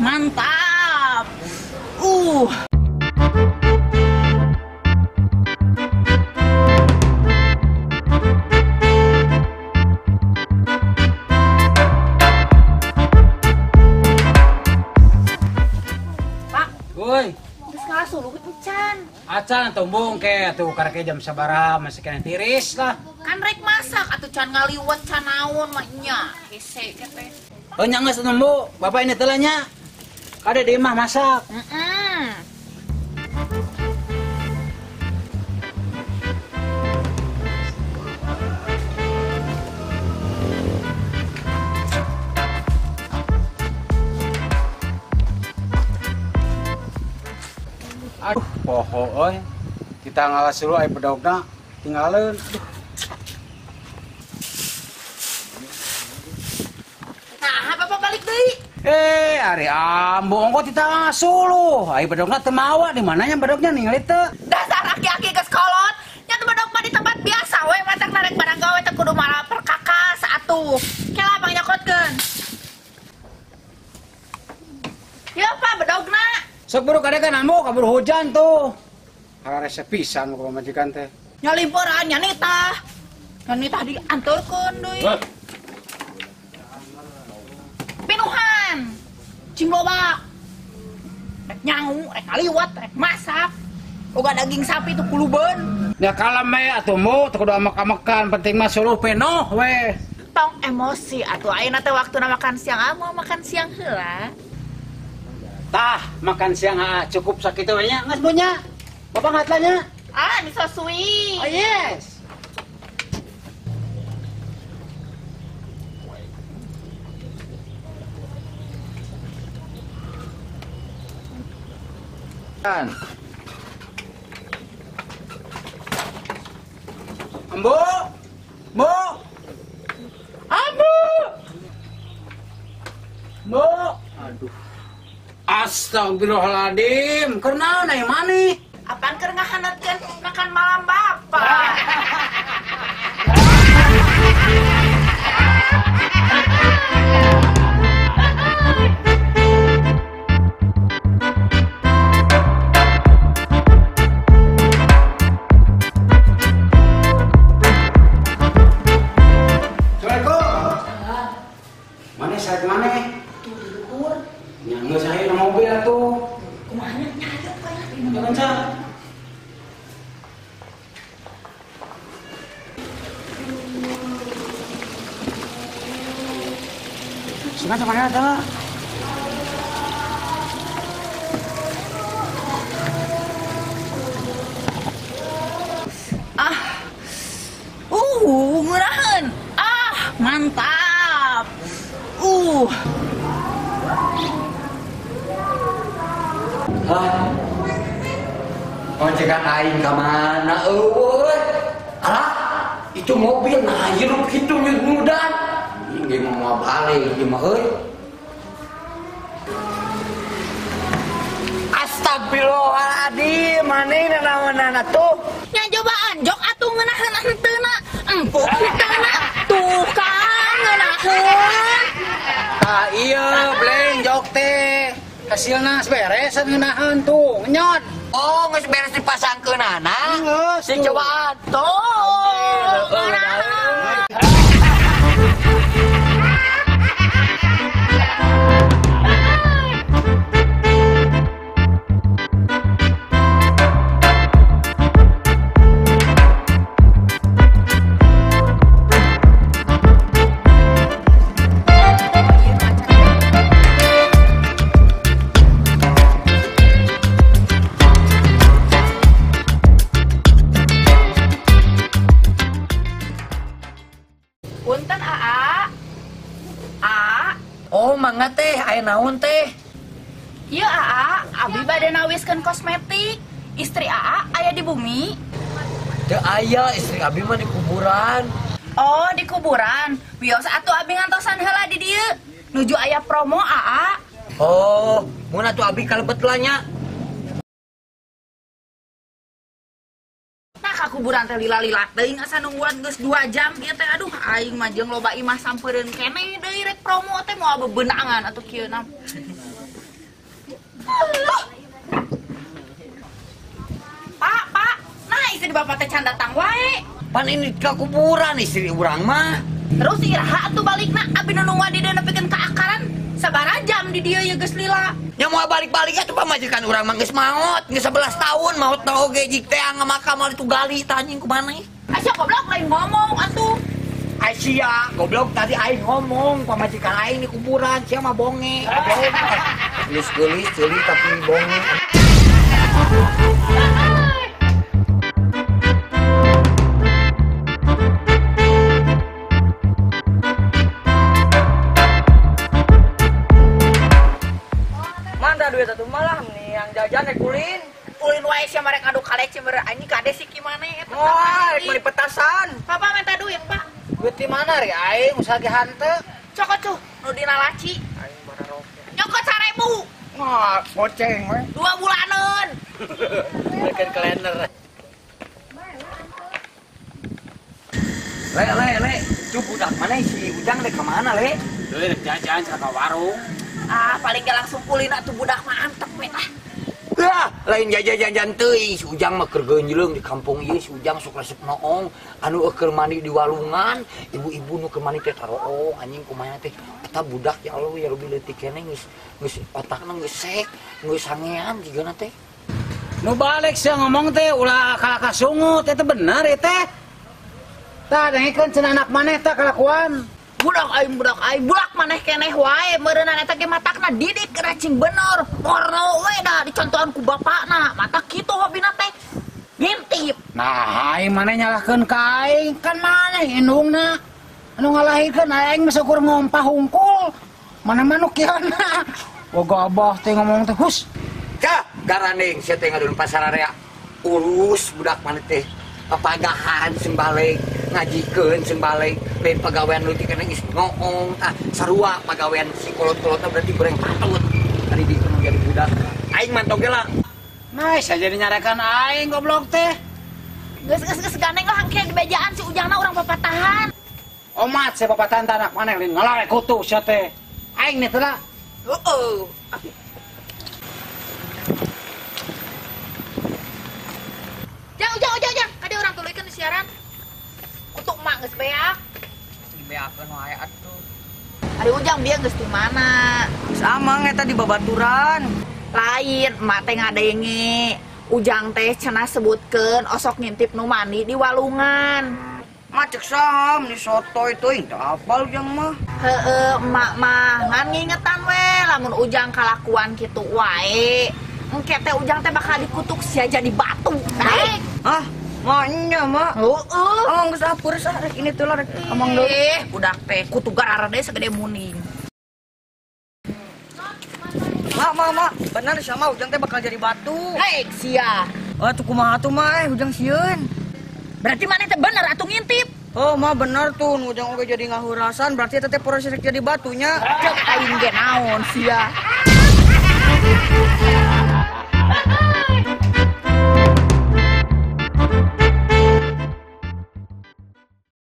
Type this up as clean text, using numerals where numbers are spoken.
Mantap. Pak, Woi, Geus ngasuruh encan. acan tumbung ke tuh karek jam sabaraha masih kena tiris lah. Kan rek masak atuh can ngaliwat can naon mah nya. Hese teh. Oh nya geus nembu, bapak ini telanya. Kade di imah masak. Aduh, poho euy. Kita ngalas dulu aya bedogna, tinggalin. Nah, Bapak balik deui. Ari ambo ongko kita ngasuh lu. Aya bedogna teu mawa di mananya bedognya ningali teu. Dasar aki-aki geus kolot. Nya teu bedog mah di tempat biasa we matak narek barang gawe teh kudu malah perkakas atuh. Kela Bang nyokotkeun. Ya Pak bedogna. Sok buru kadek kan ambo kabur hujan tuh. Harese pisan ku pamajikan teh. Nya liburan nya nitah. Nya nitah dianturkeun deui. Pinuhan. Cing loba. Rek nyangu, rek ngaliwat, rek masak. Boga daging sapi tuh kulubeun. Ya kalem we atuh mu teu kudu amek-amekan penting mah suluh penoh we. Tong emosi atuh ayeuna teh waktuna makan siang mau makan siang heula. Tah, makan siang cukup sakitu we nya geus punya. Bapak ngatlanya? Ah, disosui. Oh yes. Kan. Ambo. Mo. Ambo. Mo. Aduh. Astagfirullahaladzim. Karena naik mana? Apaan keur ngahanatkeun makan malam Bapak? Mana saat mana? Tuh di luhur. Nyangga saya di mobil tuh. Kumaha nya nyayot kayak Jangan sa. Sengaja mana ada? Nguraheun. Mantap. Majikan aing ka mana eueuh? Alah, itu mobil nah hirup kitu nyudan. Ini mah balik ieu mah euy. Astagfirullahaladzim, manehna naonana tuh? Nya coba anjok atuh ngeunaheun henteuna. Empuk henteuna. Tuh kan ngeunaheun. Ah iya, blenjok teh. Hasilna beres ngeunaheun tuh, nyot. Oh, geus beres dipasangkeunana. Geus. Dicobaan. Tuh ngeunaheun. Punten Aa. Oh, mangga teh, aya naon teh? Ieu Aa, abi bade nawiskeun kosmetik. Istri Aa aya di bumi. Teu aya, istri abi mah di kuburan. Oh, di kuburan. Bios atuh abi ngantosan heula di dieu. Nuju aya promo Aa. Oh, mun atuh abi kalebet lah nya. Nah, ka kuburan teh lila-lila teuing asa nungguan geus 2 jam ieu teh. Aduh, aing mah jeung loba imah sampeureun keneh deui rek promo teh moal bebenangan atuh kieu nam. Pak, nah istri bapak teh can datang wae. Pan ini ke kuburan istri urang mah. Terus iraha atuh balikna abi nu wadi dina nepikeun ka akaran sabaraha jam di dieu ye geus lila. Nya mau balik-balik atuh pamajikan urang mah geus maot, geus 11 tahun maot na oge jik teh ngamakam mal itu gali tanying kumaha. Asa goblok lain ngomong atuh. Ai sia, goblok tadi aing ngomong pamajikan aing di kuburan, sia mah bonge. Geus geulis ceuli tapi bonge. Mana duit atuh malah nih yang jajan kulin. Ulin wae sia merek adu kalec cember anjing kade si kimana eta. Wah, rek petasan. Papa minta duit, Pak. Duit di mana ri aing usaha ge hante. Cokot tuh, nu dina laci. Aing bara roke. Nyokot 1000. Wah, goceng we. 2 bulanan. Bikin kalender. Le, cu budak mana si Ujang deh kemana le? Duit jajan ka warung. Ah, paling gak langsung kulin atuh budak mah antep we tah. Lain jajan-jajan teuing, si Ujang mah keur geunjleung di kampung ieu, si Ujang sok resep noong, anu keur mandi di walungan, ibu-ibu nu keur mandi teh taroong, anjing kumaha teh. Eta budak ya Allah ya lebih leutik keneh geus otakna geus sek, geus sangean jigana teh. Nu balik sia ngomong teh ulah kalaka sungut eta bener ya teh. Tah dengkeun cenah anak maneh teh kalakuan. Budak budak maneh keneh wae meureunna eta ge matakna didik racing bener. Porno we dah dicontohan ku bapakna. Mata kitu hobina teh ngintip. Nah, aing maneh nyalahkeun ka aing kan maneh indungna. Anu ngalahirkeun aing mah syukur ngompah hungkul. Mana manuk kiana. Boga abah teh ngomong teh hus. Ka, garaneng sia teh ngadun pasararea. Urus budak maneh teh. Papagahan sembalik ngajikeun sembalik lain pagawean leutik kana geus ngoong sarua pagawean si kolot-kolotna berarti goreng patut tadi di jadi budak aing mantog ge lah Nah, saya jadi nyarekan aing goblok teh. Geus ganeng lah hangke di bejaan si Ujangna urang papatahan. Omat saya papatahan anak maneh lain ngalarek kutu sia teh. Aing nih teh lah. Heeh. Ujang. Kade orang tuluykeun di siaran. Kutuk mak geus beak. Dibeakeun wae atuh. Ari Ujang dia geus di mana? Sama eta di babaturan. Lain, emak teh ngadenge. Ujang teh cenah sebutkeun osok ngintip nu mandi di walungan. Macek saham ni soto itu teu apal Ujang mah. Heeh, emak mah ngan ngingetan we lamun Ujang kalakuan kitu wae. Engke teh Ujang teh bakal dikutuk sia jadi batu. Daek. Ah, maknya mah. Heeh. Omong geus apeur sah rek ini teh lah rek omong deui. Budak teh kutu garara deh segede muning. Mak, bener sama Ujang teh bakal jadi batu. Hei, sia. Ah, tuh kumaha atuh mah Ujang sieun. Berarti mana teh bener atuh ngintip. Oh, mah bener tuh Ujang oge jadi ngahurasan berarti eta teh proses jadi batunya. Cek aing ge naon sia.